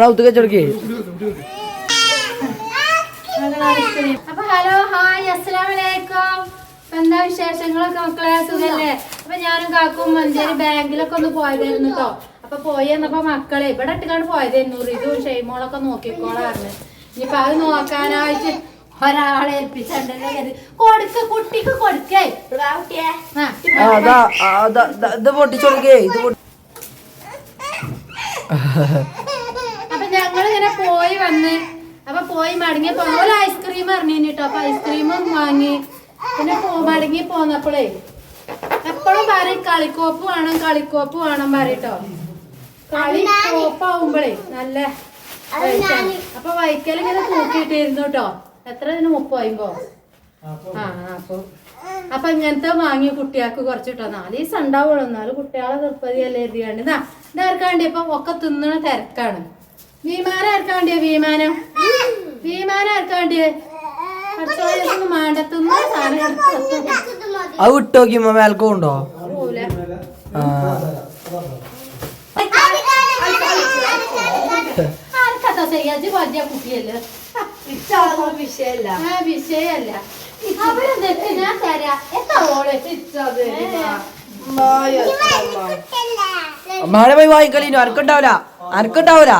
Auth കച്ചവടക്കേ. അപ്പൊ hello hi അസ്സലാമലൈക്കും. എന്താ വിശേഷങ്ങളൊക്കെ മക്കളെ? സുഖല്ലേ? അപ്പൊ ഞാനും കാക്കും മഞ്ചേരി ബാങ്കിലൊക്കെ ഒന്ന് പോയതായിരുന്നു കേട്ടോ. അപ്പൊ പോയെന്നപ്പോ മക്കളെ ഇവിടെ ഇട്ടുകാണ്ട് പോയതായിരുന്നു. ഇതും ഷെയ്മോളൊക്കെ നോക്കിക്കോളായിരുന്നു. ഇനിയിപ്പൊ അത് നോക്കാനായിട്ട് ഒരാളെ ഏൽപ്പിച്ചണ്ടല്ലോ. കൊടുക്ക കുട്ടിക്ക് കൊടുക്കേ. ഇത് പൊട്ടിച്ചോടുക്കേ. അപ്പൊ ഞങ്ങളിങ്ങനെ പോയി വന്ന് അപ്പൊ പോയി മടങ്ങിയപ്പോ ഒരു ഐസ്ക്രീം അറിഞ്ഞിട്ടോ. അപ്പൊ ഐസ്ക്രീമും വാങ്ങി. പിന്നെ മടങ്ങി പോന്നപ്പോളേ എപ്പോഴും പറയും കളിക്കോപ്പ് വേണം പറയട്ടോ. കളിക്കോപ്പാവുമ്പോഴേ നല്ല അപ്പൊ വൈക്കലിങ്ങനെ തൂക്കിയിട്ടിരുന്നു കേട്ടോ. എത്ര ഇതിന് 30-50. അപ്പൊ ഇങ്ങനത്തെ വാങ്ങി കുട്ടികൾക്ക് കുറച്ചിട്ടോ. 4 ദിവസം ഉണ്ടാവുള്ളൂ. എന്നാലും കുട്ടികളെ നിർപ്പതിയല്ലേ എഴുതിയാണ്ട് ഇതാർക്കാണ്ടി ഇപ്പൊ ഒക്കെ തിന്നണ തിരക്കാണ്. വിമാനം ആർക്കാണ്ടിയ വിമാനം ആർക്കാണ്ടിയേ മാണ്ടത്തുന്ന സാധനം അത് വിട്ടോക്കിയമ്മ മേൽക്കുണ്ടോ? ആർക്കത്താ ചെയ്യാജ് വലിയ കുട്ടിയല്ലേ. വിഷയല്ല അവരെന്തൊക്കെ ഞാൻ തരാ. എത്ര ഓളെ മഴ പോയി വാങ്ങിക്കളീനു. അനക്കുണ്ടാവൂല.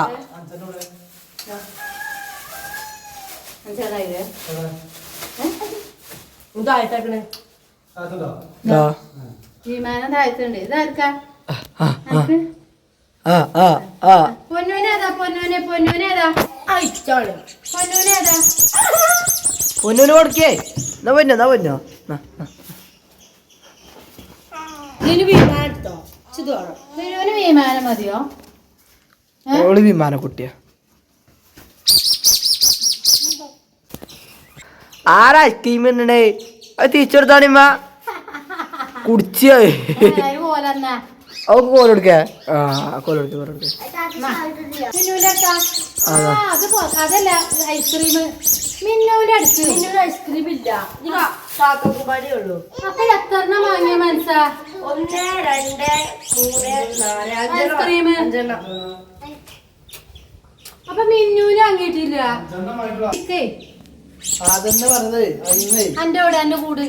വിമാനം താഴ്ത്തുണ്ട്. ഇതാർക്കാ? പൊന്നൂനേതാ? പൊന്നൂന് കൊടുക്കേ. എന്നാ പൊന്നോ വിമാനം മതിയോ? ഓള് വിമാന കുട്ടിയാ. ആരാ ഐസ്ക്രീം തിന്നണേ? അത് തിരിച്ചെടുത്താണിമ്മ കുടിച്ച അവക്ക് കോലെടുക്ക. കോലെടുക്ക. അതല്ല ഐസ്ക്രീം മിന്നൂന്റെ അടുത്ത് ഐസ്ക്രീം ഇല്ല. അപ്പൊ എത്രണ്ണം വാങ്ങിയ മനസ്സാ? 1 2 3 4 ഐസ്ക്രീം. അപ്പൊ മിന്നൂന് വാങ്ങിയിട്ടില്ല. അതെന്നെ പറഞ്ഞത് എന്റെ കൂട്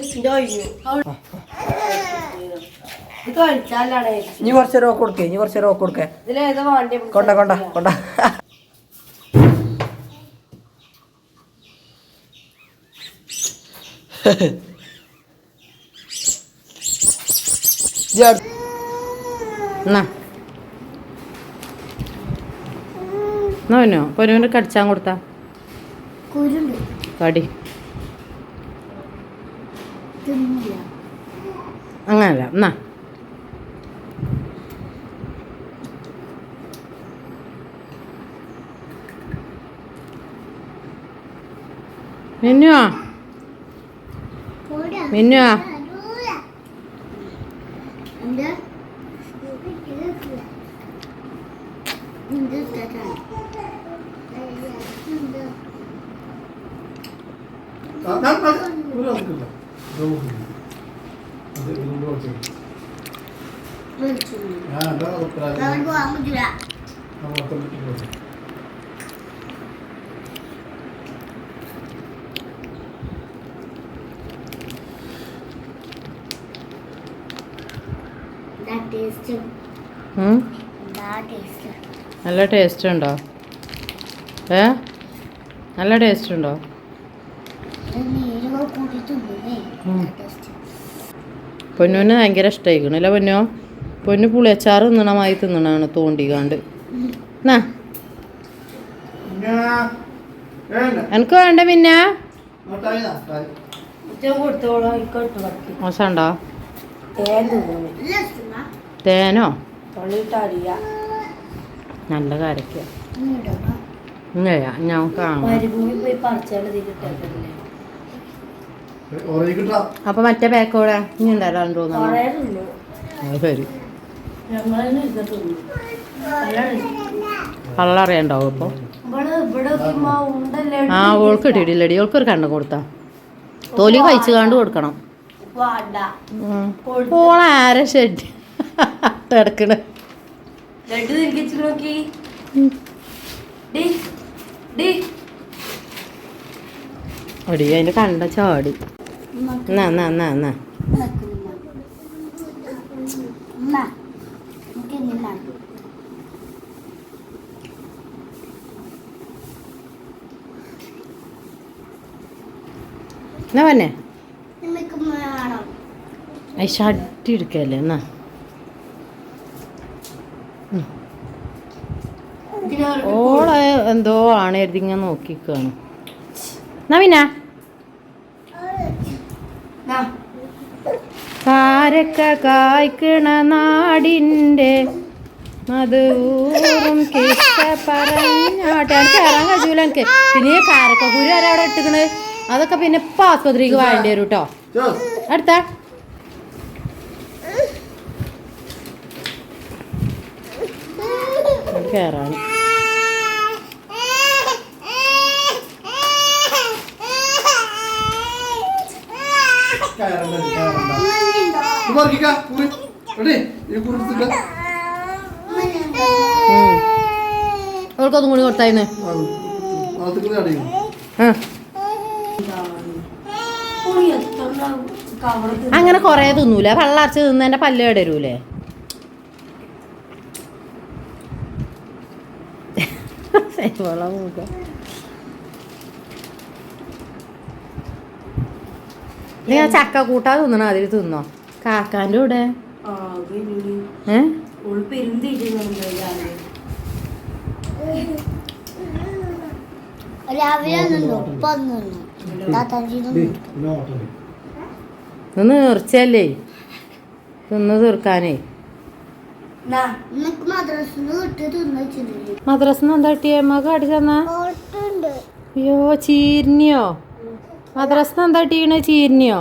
ഇനി കുറച്ച് റോക്ക് കൊടുക്കേ. കൊണ്ട പൊന്നുവിന് കടിച്ചാൻ കൊടുത്താ കടി അങ്ങനല്ല. എന്നാ മിന്നുവാ നല്ല ടേസ്റ്റ് ഉണ്ടോ? നല്ല ടേസ്റ്റ് ഉണ്ടോ? പൊന്നുവിന് ഭയങ്കര ഇഷ്ടമായിക്കണല്ല. പൊന്നു പുളിയച്ചാറ് തിന്നണമായി തിന്നണാണ് തോണ്ടിക്കാണ്ട്. എനിക്ക് വേണ്ട. പിന്നെ മോശമുണ്ടോ? തേനോ? നല്ല കാരക്ക ഞാൻ കാണാം. അപ്പൊ മറ്റേ പാക്കോടെ ഇനി ഉണ്ടാകാൻ തോന്നുന്നു. ശരി, കള്ളറിയണ്ടാവും ഇപ്പൊ. ഓൾക്ക് ഇട്ടിട്ടില്ലടി. ഓൾക്കൊരു കണ്ണ് കൊടുത്താ തൊലി കഴിച്ചു കാണ്ട് കൊടുക്കണം. ഓളാരെ ഷെഡ് കിടക്കണ ഒടി അതിന്റെ കണ്ട ചാടി എന്നാ എന്നാ എന്നാ എന്നാ എന്നാ പറഞ്ഞേ ഷഡ്ഡി എടുക്കല്ലേ എന്നാ ഓളെ എന്തോ ആണ് എഴുതിങ്ങനെ നോക്കിക്കാണ് എന്നാ പിന്നെ കാരക്ക കായ്ക്കണ നാടിൻ്റെ മധുവും കിട്ട പറഞ്ഞാട്ടാണ് കയറാൻ കഴിയൂല എനിക്ക് പിന്നെ കാരക്ക കുരു ആരാ അവിടെ ഇട്ടിക്കണ് അതൊക്കെ പിന്നെ ഇപ്പം ആസ്പത്രിക്ക് വേണ്ടി വരും കേട്ടോ അടുത്ത കയറാൻ അവൾക്കൊന്നും കൂടി കൊടുത്തായിരുന്നു അങ്ങനെ കൊറേ തിന്നൂല വെള്ളറച്ച് തിന്ന് എന്റെ പല്ല് കേടരൂലേ നിങ്ങൾ ചക്ക കൂട്ടാ തിന്നണ അതിൽ തിന്നോ കാക്കാൻ്റെ കൂടെ ഒന്ന് തീർച്ചയല്ലേ തിന്ന് തീർക്കാനേ മദ്രസിന്ന് എന്താ കിട്ടിയേ മക അടിച്ചെന്നാ അയ്യോ ചീരിനിയോ മദ്രസിന്ന് എന്താ കിട്ടിയണ ചീരിനിയോ